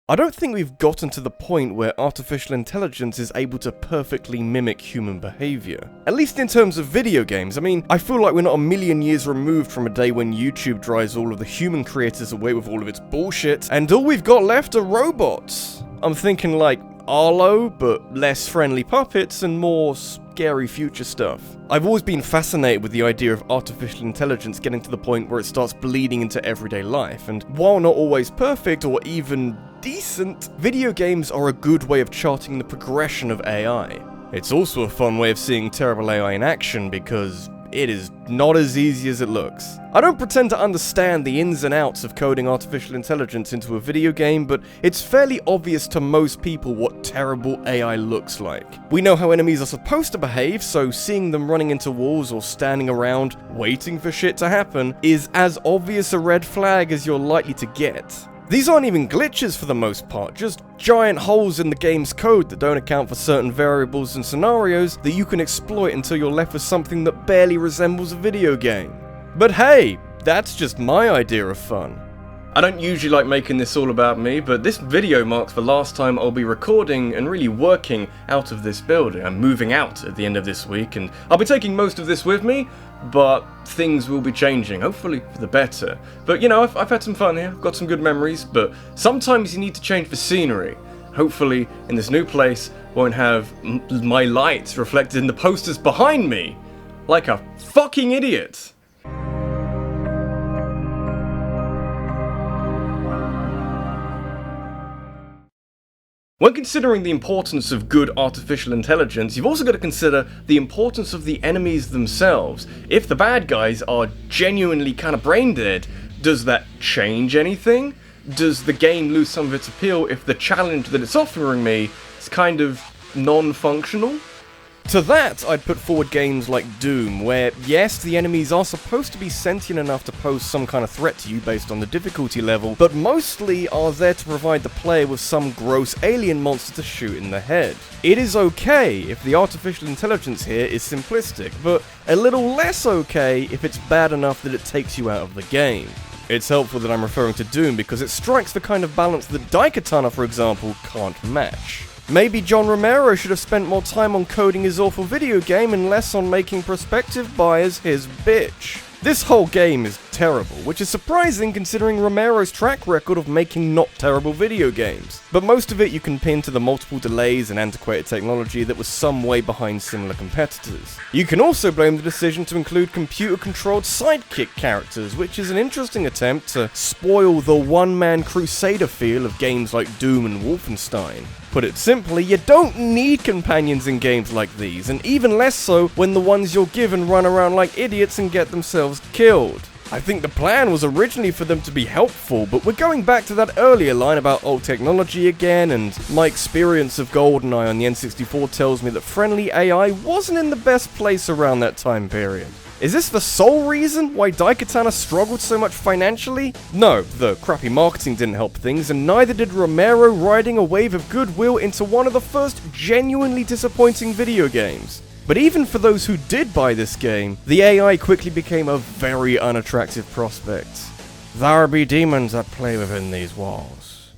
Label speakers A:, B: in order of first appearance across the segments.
A: I don't think we've gotten to the point where artificial intelligence is able to perfectly mimic human behavior. At least in terms of video games. I mean, I feel like we're not a million years removed from a day when YouTube drives all of the human creators away with all of its bullshit, and all we've got left are robots. I'm thinking like Arlo, but less friendly puppets and more scary future stuff. I've always been fascinated with the idea of artificial intelligence getting to the point where it starts bleeding into everyday life, and while not always perfect or even decent, video games are a good way of charting the progression of AI. It's also a fun way of seeing terrible AI in action because it is not as easy as it looks. I don't pretend to understand the ins and outs of coding artificial intelligence into a video game, but it's fairly obvious to most people what terrible AI looks like. We know how enemies are supposed to behave, so seeing them running into walls or standing around waiting for shit to happen is as obvious a red flag as you're likely to get. These aren't even glitches for the most part, just giant holes in the game's code that don't account for certain variables and scenarios that you can exploit until you're left with something that barely resembles a video game. But hey, that's just my idea of fun. I don't usually like making this all about me, but this video marks the last time I'll be recording and really working out of this building. I'm moving out at the end of this week, and I'll be taking most of this with me, but things will be changing, hopefully for the better. But you know, I've had some fun here, I've got some good memories, but sometimes you need to change the scenery. Hopefully, in this new place, won't have my lights reflected in the posters behind me, like a fucking idiot. When considering the importance of good artificial intelligence, you've also got to consider the importance of the enemies themselves. If the bad guys are genuinely kind of brain dead, does that change anything? Does the game lose some of its appeal if the challenge that it's offering me is kind of non-functional? To that, I'd put forward games like Doom, where, yes, the enemies are supposed to be sentient enough to pose some kind of threat to you based on the difficulty level, but mostly are there to provide the player with some gross alien monster to shoot in the head. It is okay if the artificial intelligence here is simplistic, but a little less okay if it's bad enough that it takes you out of the game. It's helpful that I'm referring to Doom because it strikes the kind of balance that Daikatana, for example, can't match. Maybe John Romero should have spent more time on coding his awful video game and less on making prospective buyers his bitch. This whole game is terrible, which is surprising considering Romero's track record of making not terrible video games. But most of it you can pin to the multiple delays and antiquated technology that was some way behind similar competitors. You can also blame the decision to include computer-controlled sidekick characters, which is an interesting attempt to spoil the one-man crusader feel of games like Doom and Wolfenstein. Put it simply, you don't need companions in games like these, and even less so when the ones you're given run around like idiots and get themselves killed. I think the plan was originally for them to be helpful, but we're going back to that earlier line about old technology again, and my experience of GoldenEye on the N64 tells me that friendly AI wasn't in the best place around that time period. Is this the sole reason why Daikatana struggled so much financially? No, the crappy marketing didn't help things, and neither did Romero riding a wave of goodwill into one of the first genuinely disappointing video games. But even for those who did buy this game, the AI quickly became a very unattractive prospect. There be demons that play within these walls.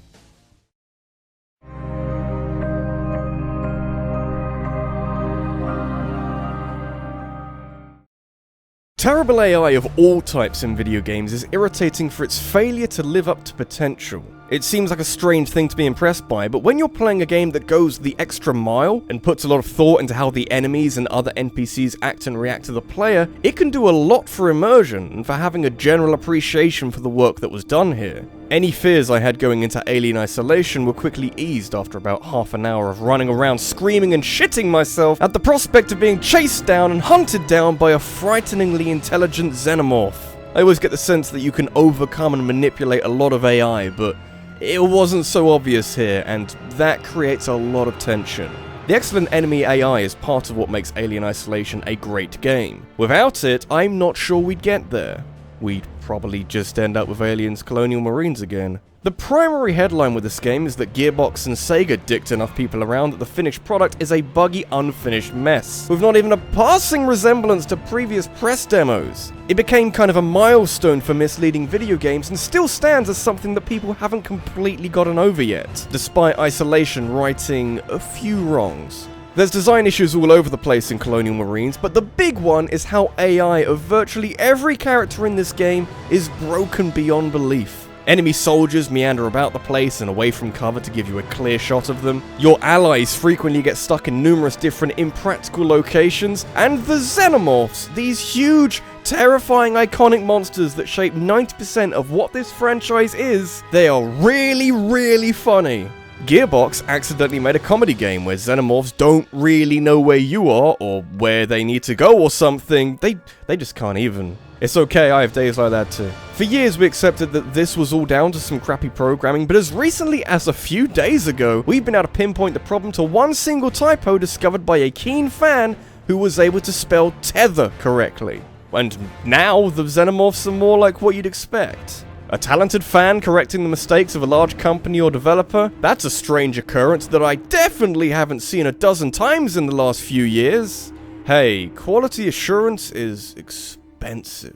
A: Terrible AI of all types in video games is irritating for its failure to live up to potential. It seems like a strange thing to be impressed by, but when you're playing a game that goes the extra mile and puts a lot of thought into how the enemies and other NPCs act and react to the player, it can do a lot for immersion and for having a general appreciation for the work that was done here. Any fears I had going into Alien Isolation were quickly eased after about half an hour of running around screaming and shitting myself at the prospect of being chased down and hunted down by a frighteningly intelligent xenomorph. I always get the sense that you can overcome and manipulate a lot of AI, but it wasn't so obvious here, and that creates a lot of tension. The excellent enemy AI is part of what makes Alien Isolation a great game. Without it, I'm not sure we'd get there. We'd probably just end up with Aliens Colonial Marines again. The primary headline with this game is that Gearbox and Sega dicked enough people around that the finished product is a buggy, unfinished mess, with not even a passing resemblance to previous press demos. It became kind of a milestone for misleading video games and still stands as something that people haven't completely gotten over yet, despite Isolation righting a few wrongs. There's design issues all over the place in Colonial Marines, but the big one is how AI of virtually every character in this game is broken beyond belief. Enemy soldiers meander about the place and away from cover to give you a clear shot of them. Your allies frequently get stuck in numerous different impractical locations. And the Xenomorphs, these huge, terrifying, iconic monsters that shape 90% of what this franchise is, they are really, really funny. Gearbox accidentally made a comedy game where Xenomorphs don't really know where you are or where they need to go or something. They just can't even. It's okay, I have days like that too. For years we accepted that this was all down to some crappy programming, but as recently as a few days ago, we've been able to pinpoint the problem to one single typo discovered by a keen fan who was able to spell tether correctly. And now the Xenomorphs are more like what you'd expect. A talented fan correcting the mistakes of a large company or developer? That's a strange occurrence that I definitely haven't seen a dozen times in the last few years. Hey, quality assurance is expensive.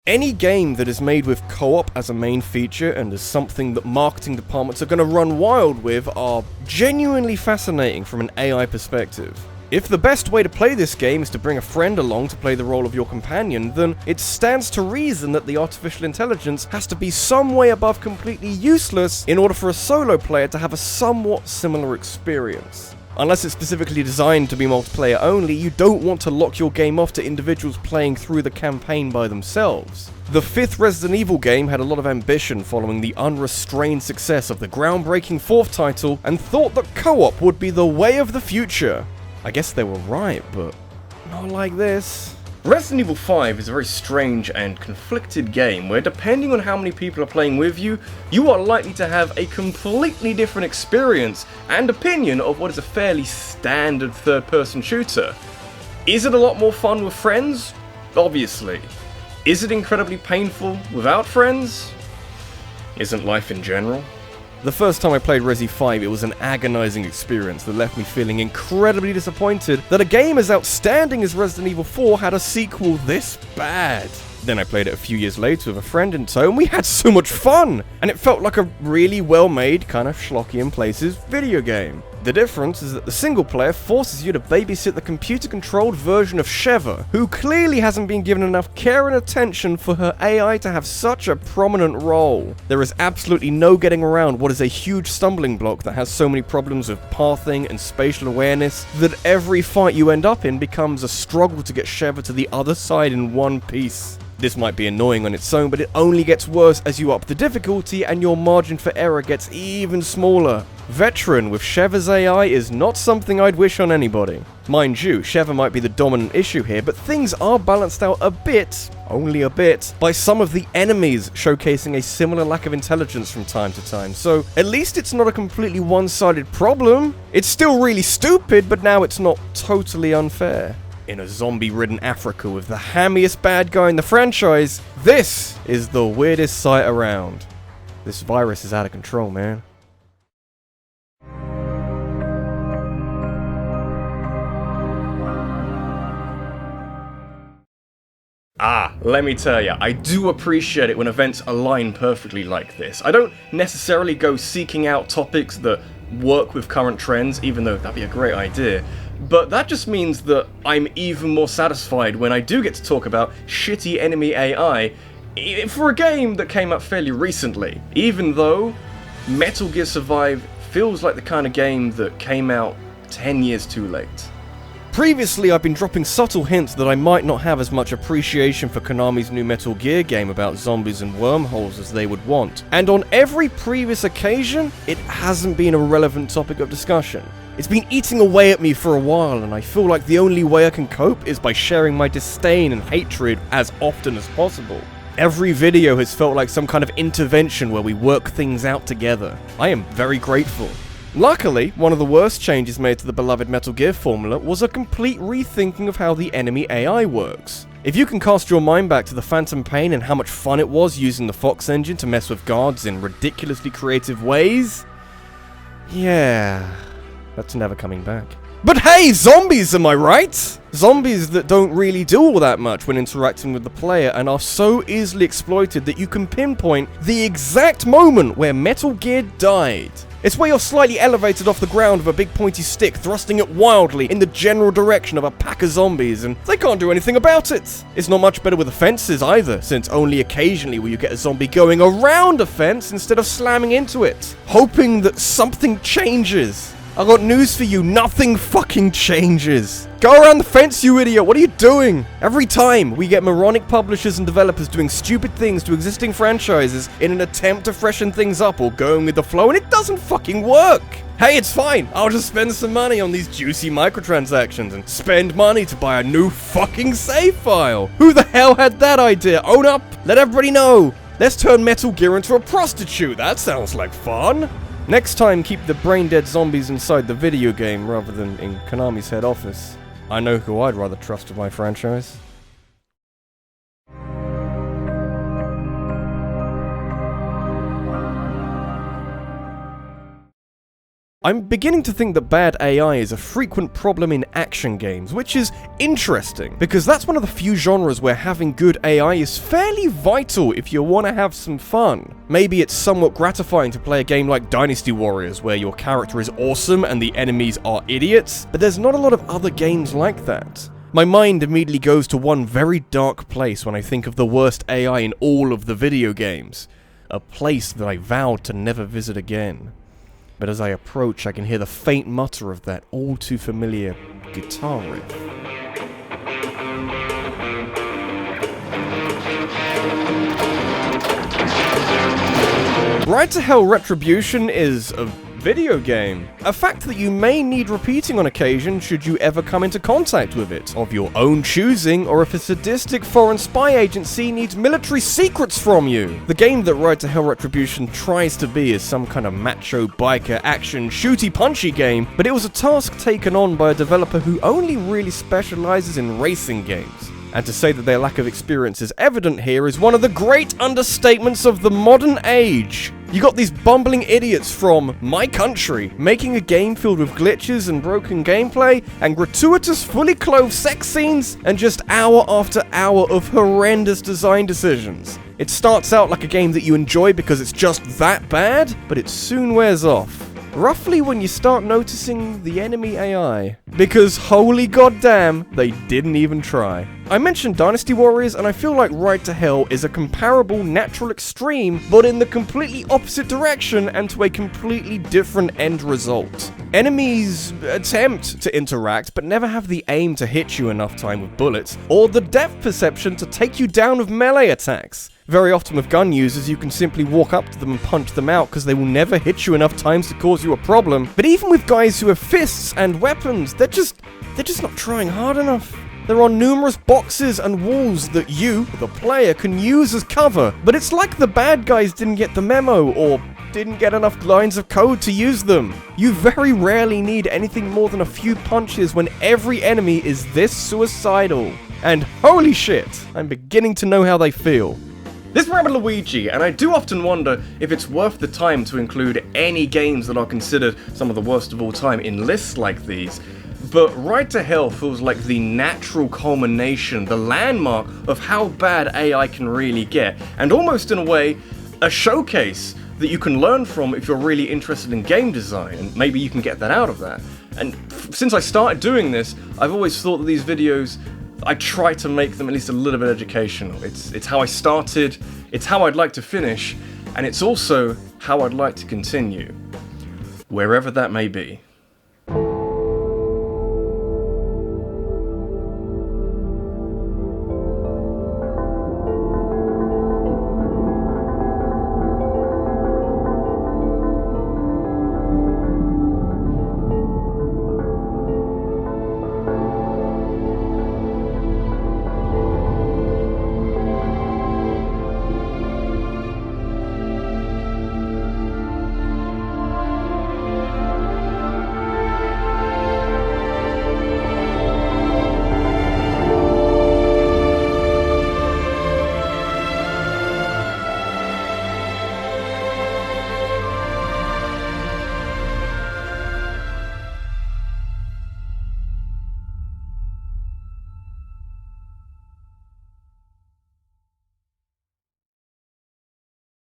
A: Any game that is made with co-op as a main feature and is something that marketing departments are going to run wild with are genuinely fascinating from an AI perspective. If the best way to play this game is to bring a friend along to play the role of your companion, then it stands to reason that the artificial intelligence has to be some way above completely useless in order for a solo player to have a somewhat similar experience. Unless it's specifically designed to be multiplayer only, you don't want to lock your game off to individuals playing through the campaign by themselves. The fifth Resident Evil game had a lot of ambition following the unrestrained success of the groundbreaking fourth title and thought that co-op would be the way of the future. I guess they were right, but not like this. Resident Evil 5 is a very strange and conflicted game where, depending on how many people are playing with you, you are likely to have a completely different experience and opinion of what is a fairly standard third-person shooter. Is it a lot more fun with friends? Obviously. Is it incredibly painful without friends? Isn't life in general? The first time I played Resi 5, it was an agonizing experience that left me feeling incredibly disappointed that a game as outstanding as Resident Evil 4 had a sequel this bad. Then I played it a few years later with a friend in tow and we had so much fun! And it felt like a really well-made, kind of schlocky in places, video game. The difference is that the single player forces you to babysit the computer-controlled version of Sheva, who clearly hasn't been given enough care and attention for her AI to have such a prominent role. There is absolutely no getting around what is a huge stumbling block that has so many problems with pathing and spatial awareness that every fight you end up in becomes a struggle to get Sheva to the other side in one piece. This might be annoying on its own, but it only gets worse as you up the difficulty and your margin for error gets even smaller. Veteran with Sheva's AI is not something I'd wish on anybody. Mind you, Sheva might be the dominant issue here, but things are balanced out a bit, only a bit, by some of the enemies showcasing a similar lack of intelligence from time to time, so at least it's not a completely one-sided problem. It's still really stupid, but now it's not totally unfair. In a zombie-ridden Africa with the hammiest bad guy in the franchise, this is the weirdest sight around. This virus is out of control, man. Let me tell you, I do appreciate it when events align perfectly like this. I don't necessarily go seeking out topics that work with current trends, even though that'd be a great idea. But that just means that I'm even more satisfied when I do get to talk about shitty enemy AI for a game that came out fairly recently, even though Metal Gear Survive feels like the kind of game that came out 10 years too late. Previously, I've been dropping subtle hints that I might not have as much appreciation for Konami's new Metal Gear game about zombies and wormholes as they would want, and on every previous occasion, it hasn't been a relevant topic of discussion. It's been eating away at me for a while, and I feel like the only way I can cope is by sharing my disdain and hatred as often as possible. Every video has felt like some kind of intervention where we work things out together. I am very grateful.
B: Luckily, one of the worst changes made to the beloved Metal Gear formula was a complete rethinking of how the enemy AI works. If you can cast your mind back to the Phantom Pain and how much fun it was using the Fox engine to mess with guards in ridiculously creative ways, yeah, that's never coming back. But hey, zombies, am I right? Zombies that don't really do all that much when interacting with the player and are so easily exploited that you can pinpoint the exact moment where Metal Gear died. It's where you're slightly elevated off the ground with a big pointy stick, thrusting it wildly in the general direction of a pack of zombies, and they can't do anything about it. It's not much better with the fences either, since only occasionally will you get a zombie going around a fence instead of slamming into it, hoping that something changes. I got news for you, nothing fucking changes. Go around the fence, you idiot, what are you doing? Every time, we get moronic publishers and developers doing stupid things to existing franchises in an attempt to freshen things up or going with the flow, and it doesn't fucking work. Hey, it's fine, I'll just spend some money on these juicy microtransactions and spend money to buy a new fucking save file. Who the hell had that idea? Own up, let everybody know. Let's turn Metal Gear into a prostitute, that sounds like fun. Next time, keep the brain-dead zombies inside the video game rather than in Konami's head office. I know who I'd rather trust with my franchise. I'm beginning to think that bad AI is a frequent problem in action games, which is interesting, because that's one of the few genres where having good AI is fairly vital if you want to have some fun. Maybe it's somewhat gratifying to play a game like Dynasty Warriors, where your character is awesome and the enemies are idiots, but there's not a lot of other games like that. My mind immediately goes to one very dark place when I think of the worst AI in all of the video games. A place that I vowed to never visit again. But as I approach, I can hear the faint mutter of that all too familiar guitar riff. Ride to Hell Retribution is a video game. A fact that you may need repeating on occasion should you ever come into contact with it, of your own choosing, or if a sadistic foreign spy agency needs military secrets from you. The game that Ride to Hell Retribution tries to be is some kind of macho biker action shooty punchy game, but it was a task taken on by a developer who only really specializes in racing games. And to say that their lack of experience is evident here is one of the great understatements of the modern age. You got these bumbling idiots from my country making a game filled with glitches and broken gameplay and gratuitous fully clothed sex scenes and just hour after hour of horrendous design decisions. It starts out like a game that you enjoy because it's just that bad, but it soon wears off. Roughly when you start noticing the enemy AI. Because holy goddamn, they didn't even try. I mentioned Dynasty Warriors, and I feel like Ride to Hell is a comparable natural extreme, but in the completely opposite direction and to a completely different end result. Enemies attempt to interact, but never have the aim to hit you enough time with bullets, or the depth perception to take you down with melee attacks. Very often with gun users, you can simply walk up to them and punch them out because they will never hit you enough times to cause you a problem. But even with guys who have fists and weapons, they're just not trying hard enough. There are numerous boxes and walls that you, the player, can use as cover, but it's like the bad guys didn't get the memo or didn't get enough lines of code to use them. You very rarely need anything more than a few punches when every enemy is this suicidal. And holy shit, I'm beginning to know how they feel.
A: This is RabbidLuigi, and I do often wonder if it's worth the time to include any games that are considered some of the worst of all time in lists like these. But Ride to Hell feels like the natural culmination, the landmark of how bad AI can really get, and almost in a way, a showcase that you can learn from if you're really interested in game design, and maybe you can get that out of that. And since I started doing this, I've always thought that these videos, I try to make them at least a little bit educational. It's how I started, it's how I'd like to finish, and it's also how I'd like to continue, wherever that may be.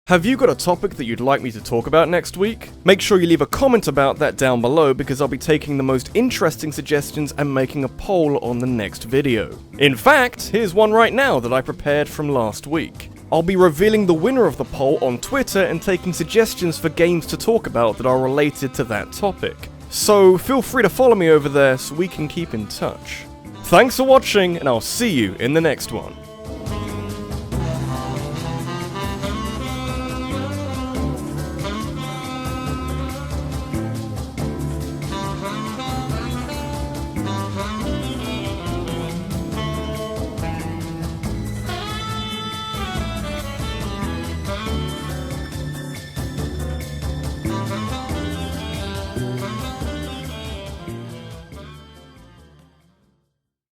B: Have you got a topic that you'd like me to talk about next week? Make sure you leave a comment about that down below because I'll be taking the most interesting suggestions and making a poll on the next video. In fact, here's one right now that I prepared from last week. I'll be revealing the winner of the poll on Twitter and taking suggestions for games to talk about that are related to that topic. So feel free to follow me over there so we can keep in touch. Thanks for watching, and I'll see you in the next one.